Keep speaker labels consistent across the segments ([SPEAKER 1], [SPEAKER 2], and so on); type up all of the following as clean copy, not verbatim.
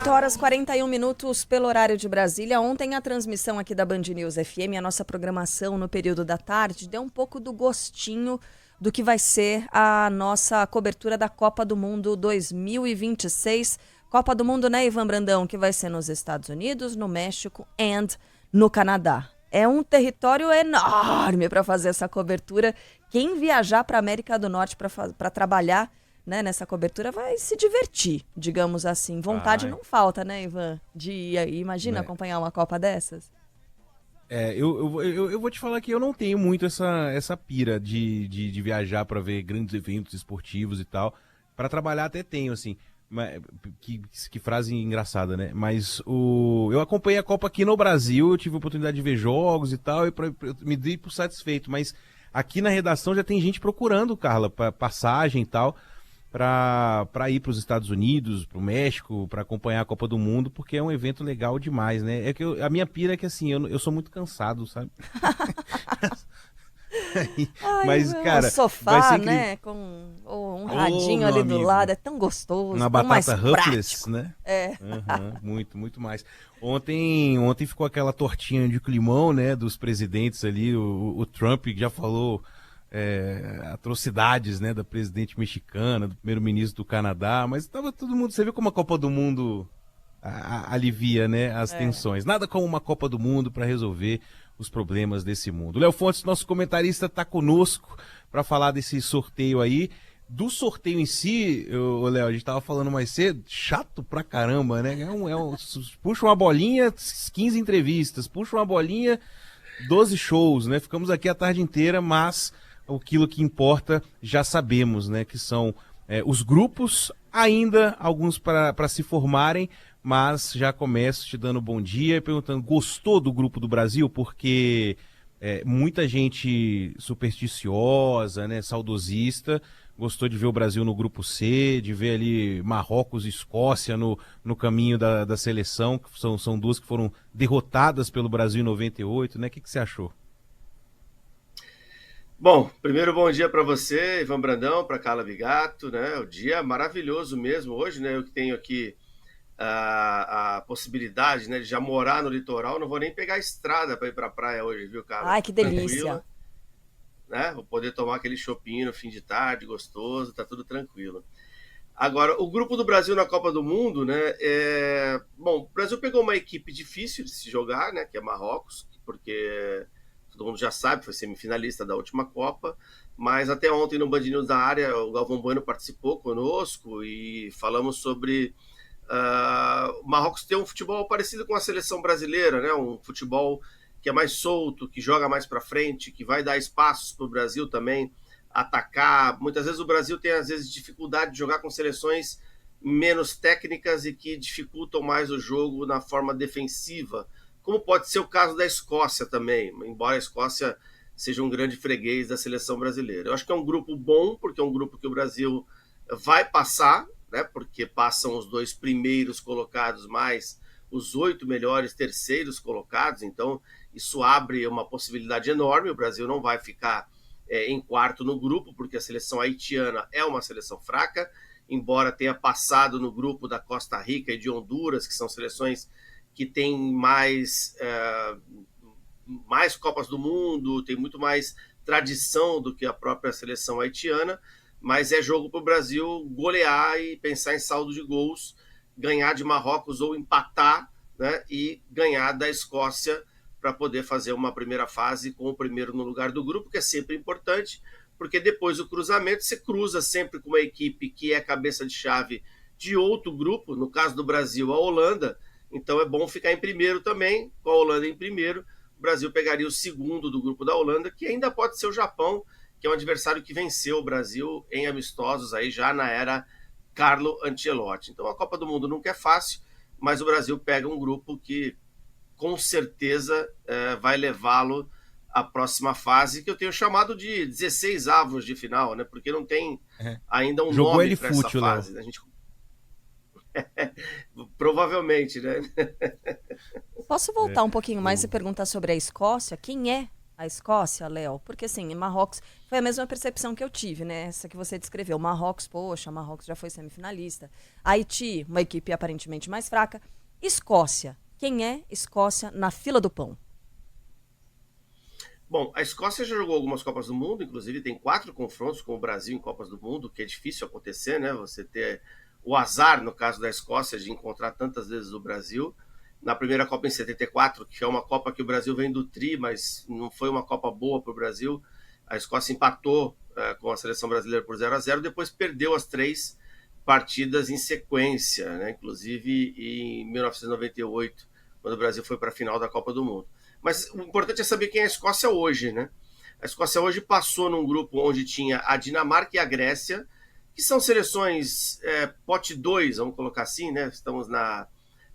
[SPEAKER 1] 8 horas 41 minutos pelo horário de Brasília. Ontem a transmissão aqui da Band News FM, a nossa programação no período da tarde, deu um pouco do gostinho do que vai ser a nossa cobertura da Copa do Mundo 2026. Copa do Mundo, né, Ivan Brandão? Que vai ser nos Estados Unidos, no México e no Canadá. É um território enorme para fazer essa cobertura. Quem viajar para a América do Norte para trabalhar, né, nessa cobertura vai se divertir, digamos assim. Vontade não falta, né, Ivan? De ir aí. Imagina acompanhar uma Copa dessas.
[SPEAKER 2] Eu vou te falar que eu não tenho muito essa pira de viajar para ver grandes eventos esportivos e tal. Para trabalhar até tenho, assim. Que frase engraçada, né? Mas eu acompanhei a Copa aqui no Brasil, eu tive a oportunidade de ver jogos e tal, eu me dei por satisfeito. Mas aqui na redação já tem gente procurando, Carla, passagem e tal, para ir para os Estados Unidos, para o México, para acompanhar a Copa do Mundo, porque é um evento legal demais, né? A minha pira é que assim, eu sou muito cansado, sabe?
[SPEAKER 1] Ai,
[SPEAKER 2] Mas, cara,
[SPEAKER 1] um sofá, né, com um radinho ali do lado, é tão gostoso,
[SPEAKER 2] uma
[SPEAKER 1] tão mais
[SPEAKER 2] batata Ruffles,
[SPEAKER 1] prático.
[SPEAKER 2] né?
[SPEAKER 1] É.
[SPEAKER 2] Muito mais. Ontem ficou aquela tortinha de climão, né, dos presidentes ali, o Trump já falou atrocidades, né, da presidente mexicana, do primeiro-ministro do Canadá, mas tava todo mundo, você viu como a Copa do Mundo alivia, né, as tensões. Nada como uma Copa do Mundo para resolver os problemas desse mundo. Léo Fontes, nosso comentarista, está conosco para falar desse sorteio aí. Do sorteio em si, Léo, a gente tava falando mais cedo, chato pra caramba, né? Puxa uma bolinha, 15 entrevistas, puxa uma bolinha, 12 shows, né? Ficamos aqui a tarde inteira, mas aquilo que importa já sabemos, né? Que são os grupos, ainda alguns para se formarem, mas já começo te dando bom dia e perguntando, gostou do grupo do Brasil? Porque muita gente supersticiosa, né, saudosista, gostou de ver o Brasil no grupo C, de ver ali Marrocos e Escócia no caminho da seleção, que são duas que foram derrotadas pelo Brasil em 98, né? O que você achou?
[SPEAKER 3] Bom, primeiro bom dia para você, Ivan Brandão, para Carla Bigato, né? O dia é maravilhoso mesmo hoje, né? Eu que tenho aqui a possibilidade, né, de já morar no litoral, não vou nem pegar a estrada para ir para a praia hoje, viu, Carla?
[SPEAKER 1] Ai, que delícia.
[SPEAKER 3] Tranquila, né? Vou poder tomar aquele chopinho no fim de tarde, gostoso, tá tudo tranquilo. Agora, o grupo do Brasil na Copa do Mundo, né? Bom, o Brasil pegou uma equipe difícil de se jogar, né? Que é Marrocos, porque todo mundo já sabe, foi semifinalista da última Copa, mas até ontem no Band News da área, o Galvão Bueno participou conosco e falamos sobre o Marrocos tem um futebol parecido com a seleção brasileira, né? Um futebol que é mais solto, que joga mais para frente, que vai dar espaços para o Brasil também atacar. Muitas vezes o Brasil tem às vezes dificuldade de jogar com seleções menos técnicas e que dificultam mais o jogo na forma defensiva, como pode ser o caso da Escócia também, embora a Escócia seja um grande freguês da seleção brasileira. Eu acho que é um grupo bom, porque é um grupo que o Brasil vai passar, né, porque passam os 2 primeiros colocados mais os 8 melhores terceiros colocados, então isso abre uma possibilidade enorme. O Brasil não vai ficar em quarto no grupo, porque a seleção haitiana é uma seleção fraca, embora tenha passado no grupo da Costa Rica e de Honduras, que são seleções que têm mais Copas do Mundo, tem muito mais tradição do que a própria seleção haitiana, mas é jogo para o Brasil golear e pensar em saldo de gols, ganhar de Marrocos ou empatar, né, e ganhar da Escócia para poder fazer uma primeira fase com o primeiro no lugar do grupo, que é sempre importante, porque depois do cruzamento você cruza sempre com uma equipe que é cabeça de chave de outro grupo, no caso do Brasil, a Holanda, então é bom ficar em primeiro também, com a Holanda em primeiro. O Brasil pegaria o segundo do grupo da Holanda, que ainda pode ser o Japão, que é um adversário que venceu o Brasil em amistosos aí já na era Carlo Ancelotti. Então a Copa do Mundo nunca é fácil, mas o Brasil pega um grupo que com certeza vai levá-lo à próxima fase, que eu tenho chamado de 16 avos de final, né? Porque não tem ainda um
[SPEAKER 2] Jogou
[SPEAKER 3] nome para essa fase.
[SPEAKER 2] Léo.
[SPEAKER 3] A gente... Provavelmente, né?
[SPEAKER 1] Posso voltar um pouquinho mais e perguntar sobre a Escócia? Quem é a Escócia, Léo? Porque assim, Marrocos foi a mesma percepção que eu tive, né? Essa que você descreveu. Marrocos, poxa, Marrocos já foi semifinalista. Haiti, uma equipe aparentemente mais fraca. Escócia. Quem é Escócia na fila do pão?
[SPEAKER 3] Bom, a Escócia já jogou algumas Copas do Mundo, inclusive tem 4 confrontos com o Brasil em Copas do Mundo, que é difícil acontecer, né? Você ter o azar, no caso da Escócia, de encontrar tantas vezes o Brasil. Na primeira Copa em 74, que é uma Copa que o Brasil vem do tri, mas não foi uma Copa boa para o Brasil. A Escócia empatou com a seleção brasileira por 0-0, depois perdeu as 3 partidas em sequência, né? Inclusive em 1998, quando o Brasil foi para a final da Copa do Mundo. Mas o importante é saber quem é a Escócia hoje, né? A Escócia hoje passou num grupo onde tinha a Dinamarca e a Grécia, que são seleções pote 2, vamos colocar assim, né? Estamos na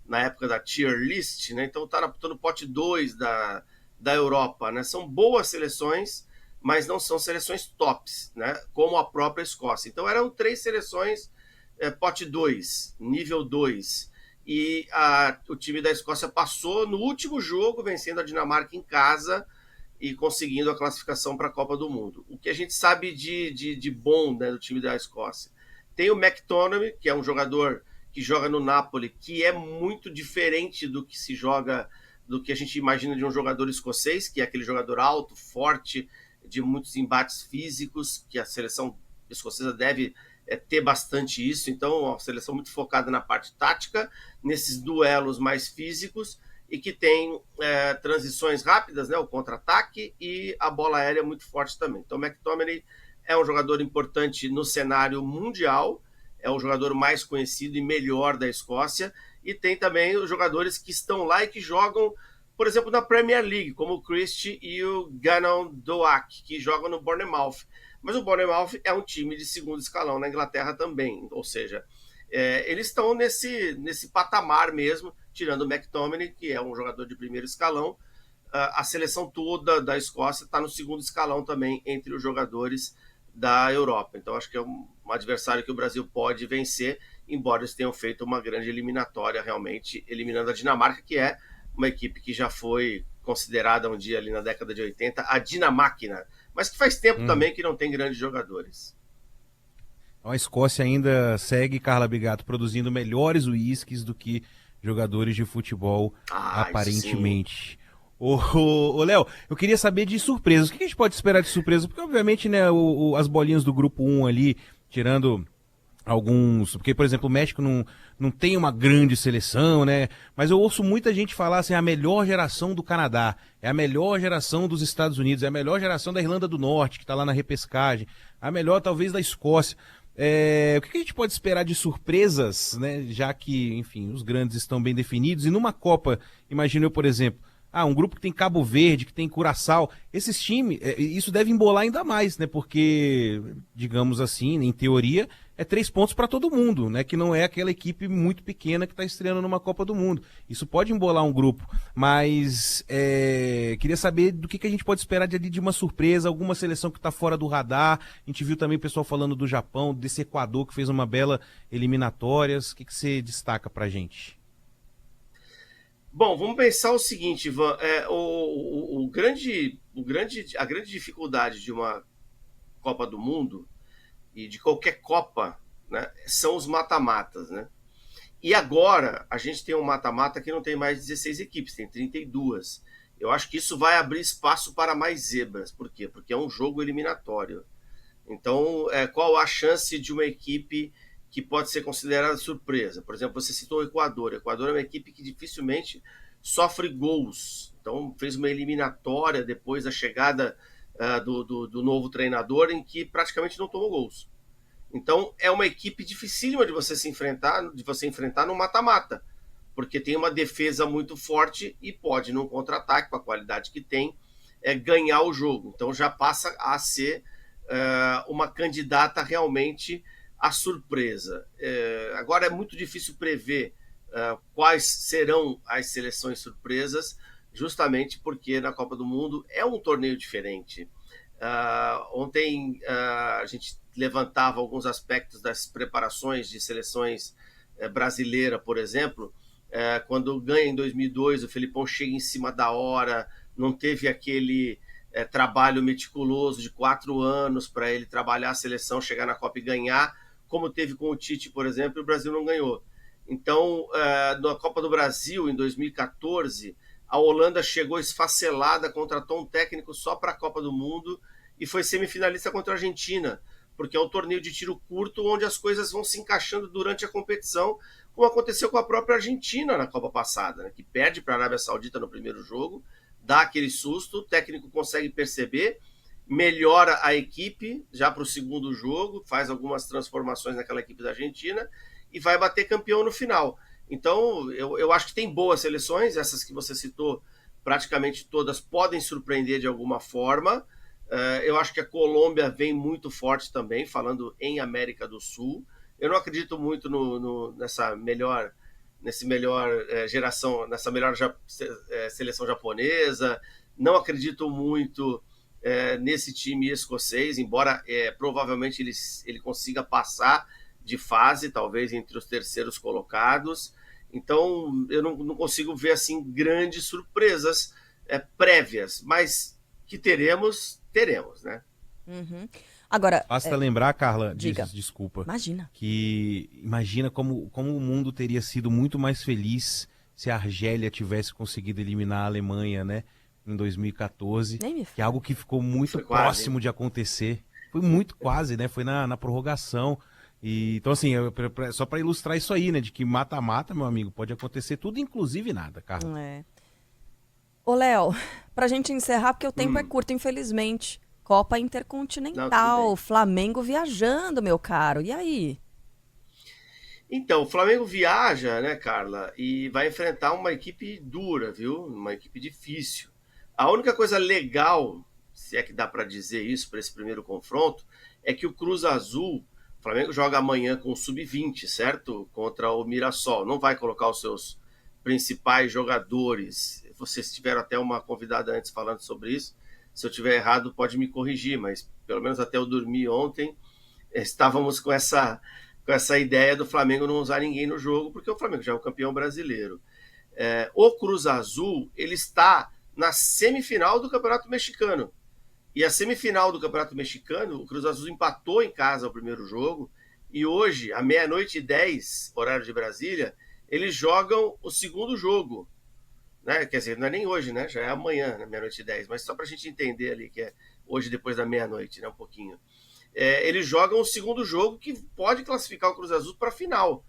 [SPEAKER 3] época da tier list, né? Então tá no pote 2 da Europa, né? São boas seleções, mas não são seleções tops, né? Como a própria Escócia. Então eram 3 seleções pote 2, nível 2. E o time da Escócia passou no último jogo, vencendo a Dinamarca em casa e conseguindo a classificação para a Copa do Mundo. O que a gente sabe de bom, né, do time da Escócia? Tem o McTominay, que é um jogador que joga no Napoli, que é muito diferente do que se joga, do que a gente imagina de um jogador escocês, que é aquele jogador alto, forte, de muitos embates físicos, que a seleção escocesa deve ter bastante isso. Então, uma seleção muito focada na parte tática, nesses duelos mais físicos, e que tem transições rápidas, né, o contra-ataque, e a bola aérea muito forte também. Então, o McTominay é um jogador importante no cenário mundial, é o jogador mais conhecido e melhor da Escócia, e tem também os jogadores que estão lá e que jogam, por exemplo, na Premier League, como o Christie e o Gannon Doak, que jogam no Bournemouth. Mas o Bournemouth é um time de segundo escalão na Inglaterra também, ou seja, eles estão nesse patamar mesmo, tirando o McTominay, que é um jogador de primeiro escalão. A seleção toda da Escócia está no segundo escalão também entre os jogadores da Europa. Então acho que é um adversário que o Brasil pode vencer, embora eles tenham feito uma grande eliminatória, realmente eliminando a Dinamarca, que é uma equipe que já foi considerada um dia ali na década de 80 a Dinamáquina, mas que faz tempo também que não tem grandes jogadores.
[SPEAKER 2] Então a Escócia ainda segue, Carla Bigato, produzindo melhores uísques do que jogadores de futebol, aparentemente. Ô, Léo, eu queria saber de surpresas. O que a gente pode esperar de surpresa? Porque, obviamente, né, as bolinhas do grupo 1 ali, tirando alguns... Porque, por exemplo, o México não tem uma grande seleção, né? Mas eu ouço muita gente falar assim, a melhor geração do Canadá, é a melhor geração dos Estados Unidos, é a melhor geração da Irlanda do Norte, que está lá na repescagem, a melhor, talvez, da Escócia. O que a gente pode esperar de surpresas, né? Já que, enfim, os grandes estão bem definidos. E numa Copa, imagino eu, por exemplo... um grupo que tem Cabo Verde, que tem Curaçao, esses times, isso deve embolar ainda mais, né? Porque, digamos assim, em teoria, é 3 pontos para todo mundo, né? Que não é aquela equipe muito pequena que está estreando numa Copa do Mundo. Isso pode embolar um grupo, mas queria saber do que a gente pode esperar de uma surpresa, alguma seleção que está fora do radar. A gente viu também o pessoal falando do Japão, desse Equador que fez uma bela eliminatórias. O que você destaca para a gente?
[SPEAKER 3] Bom, vamos pensar o seguinte, Ivan, a grande dificuldade de uma Copa do Mundo e de qualquer Copa, né, são os mata-matas, né? E agora a gente tem um mata-mata que não tem mais 16 equipes, tem 32. Eu acho que isso vai abrir espaço para mais zebras. Por quê? Porque é um jogo eliminatório. Então, qual a chance de uma equipe que pode ser considerada surpresa? Por exemplo, você citou o Equador. O Equador é uma equipe que dificilmente sofre gols. Então, fez uma eliminatória depois da chegada do novo treinador, em que praticamente não tomou gols. Então, é uma equipe dificílima de você enfrentar no mata-mata, porque tem uma defesa muito forte e pode, num contra-ataque, com a qualidade que tem, ganhar o jogo. Então, já passa a ser uma candidata realmente à surpresa. Agora é muito difícil prever quais serão as seleções surpresas, justamente porque na Copa do Mundo é um torneio diferente. Ontem a gente levantava alguns aspectos das preparações de seleções brasileira, por exemplo, quando ganha em 2002, o Felipão chega em cima da hora, não teve aquele trabalho meticuloso de 4 anos para ele trabalhar a seleção, chegar na Copa e ganhar, como teve com o Tite, por exemplo, e o Brasil não ganhou. Então, na Copa do Brasil, em 2014, a Holanda chegou esfacelada, contratou um técnico só para a Copa do Mundo e foi semifinalista contra a Argentina, porque é um torneio de tiro curto onde as coisas vão se encaixando durante a competição, como aconteceu com a própria Argentina na Copa passada, né, que perde para a Arábia Saudita no primeiro jogo, dá aquele susto, o técnico consegue perceber, melhora a equipe já para o segundo jogo, faz algumas transformações naquela equipe da Argentina e vai bater campeão no final. Então, eu acho que tem boas seleções, essas que você citou, praticamente todas podem surpreender de alguma forma. Eu acho que a Colômbia vem muito forte também, falando em América do Sul. Eu não acredito muito nessa melhor geração, nessa melhor seleção japonesa. Não acredito muito nesse time escocês, embora provavelmente ele consiga passar de fase, talvez entre os terceiros colocados. Então, eu não consigo ver assim grandes surpresas prévias, mas que teremos, né?
[SPEAKER 1] Uhum. Agora,
[SPEAKER 2] basta lembrar, Carla,
[SPEAKER 1] diga.
[SPEAKER 2] desculpa,
[SPEAKER 1] Imagina.
[SPEAKER 2] que imagina como o mundo teria sido muito mais feliz se a Argélia tivesse conseguido eliminar a Alemanha, né, em 2014, que é algo que ficou muito próximo de acontecer. Foi muito quase, né? Foi na prorrogação. E, então, assim, só para ilustrar isso aí, né? De que mata-mata, meu amigo, pode acontecer tudo, inclusive nada, Carla.
[SPEAKER 1] Ô, Léo, pra gente encerrar, porque o tempo é curto, infelizmente. Copa Intercontinental, Flamengo viajando, meu caro. E aí?
[SPEAKER 3] Então, o Flamengo viaja, né, Carla, e vai enfrentar uma equipe dura, viu? Uma equipe difícil. A única coisa legal, se é que dá para dizer isso para esse primeiro confronto, é que o Cruz Azul, o Flamengo joga amanhã com o Sub-20, certo? Contra o Mirassol. Não vai colocar os seus principais jogadores. Vocês tiveram até uma convidada antes falando sobre isso. Se eu tiver errado, pode me corrigir, mas pelo menos até eu dormir ontem, estávamos com essa ideia do Flamengo não usar ninguém no jogo, porque o Flamengo já é o campeão brasileiro. O Cruz Azul, ele está na semifinal do Campeonato Mexicano. E a semifinal do Campeonato Mexicano, o Cruz Azul empatou em casa o primeiro jogo, e hoje, à 00:10, horário de Brasília, eles jogam o segundo jogo. Né? Quer dizer, não é nem hoje, né? Já é amanhã, né? 00:10, mas só para a gente entender ali que é hoje depois da meia-noite, né? Um pouquinho. Eles jogam o segundo jogo que pode classificar o Cruz Azul para a final.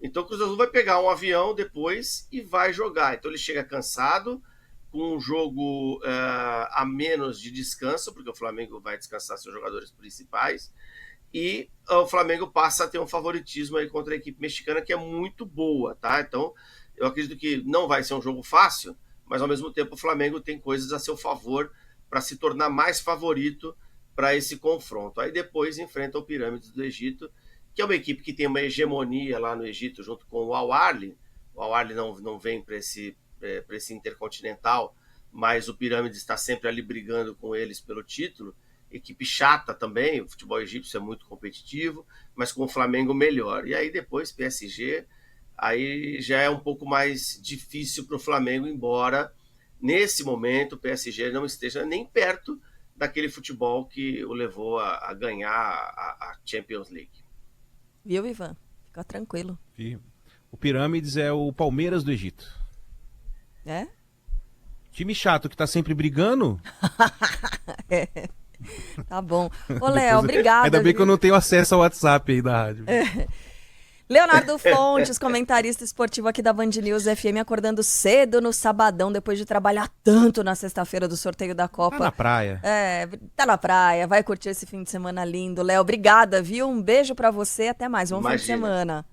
[SPEAKER 3] Então o Cruz Azul vai pegar um avião depois e vai jogar. Então ele chega cansado, com um jogo a menos de descanso, porque o Flamengo vai descansar seus jogadores principais, e o Flamengo passa a ter um favoritismo aí contra a equipe mexicana, que é muito boa, tá? Então, eu acredito que não vai ser um jogo fácil, mas ao mesmo tempo o Flamengo tem coisas a seu favor para se tornar mais favorito para esse confronto. Aí depois enfrenta o Pirâmides do Egito, que é uma equipe que tem uma hegemonia lá no Egito junto com o Al Ahly. O Al Ahly não vem para esse Intercontinental, mas o Pirâmides está sempre ali brigando com eles pelo título. Equipe chata também, o futebol egípcio é muito competitivo, mas com o Flamengo melhor. E aí depois PSG, aí já é um pouco mais difícil para o Flamengo, embora nesse momento o PSG não esteja nem perto daquele futebol que o levou a ganhar a Champions League.
[SPEAKER 1] Viu, Ivan? Fica tranquilo.
[SPEAKER 2] O Pirâmides é o Palmeiras do Egito.
[SPEAKER 1] É?
[SPEAKER 2] Time chato que tá sempre brigando.
[SPEAKER 1] Tá bom. Ô, Léo, obrigada.
[SPEAKER 2] Ainda bem que eu não tenho acesso ao WhatsApp aí da rádio.
[SPEAKER 1] Leonardo Fontes, comentarista esportivo aqui da Band News FM, acordando cedo no sabadão, depois de trabalhar tanto na sexta-feira do sorteio da Copa.
[SPEAKER 2] Tá na praia.
[SPEAKER 1] Tá na praia, vai curtir esse fim de semana lindo. Léo, obrigada, viu? Um beijo pra você, até mais. Bom fim de semana.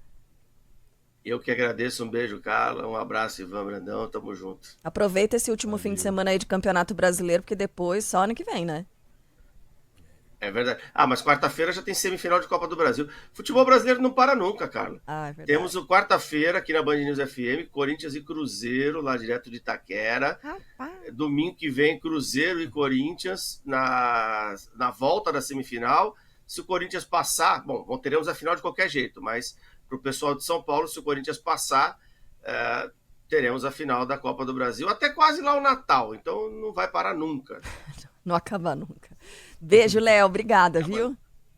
[SPEAKER 3] Eu que agradeço, um beijo, Carla, um abraço, Ivan Brandão, tamo junto.
[SPEAKER 1] Aproveita esse último fim de semana aí de Campeonato Brasileiro, porque depois só ano que vem, né?
[SPEAKER 3] É verdade. Mas quarta-feira já tem semifinal de Copa do Brasil. Futebol brasileiro não para nunca, Carla.
[SPEAKER 1] É verdade.
[SPEAKER 3] Temos o quarta-feira aqui na Band News FM, Corinthians e Cruzeiro, lá direto de Itaquera.
[SPEAKER 1] Rapaz.
[SPEAKER 3] Domingo que vem, Cruzeiro e Corinthians na volta da semifinal. Se o Corinthians passar, bom, teremos a final de qualquer jeito, mas para o pessoal de São Paulo, se o Corinthians passar, teremos a final da Copa do Brasil, até quase lá o Natal, então não vai parar nunca.
[SPEAKER 1] Não acaba nunca. Beijo, Léo. Obrigada, viu?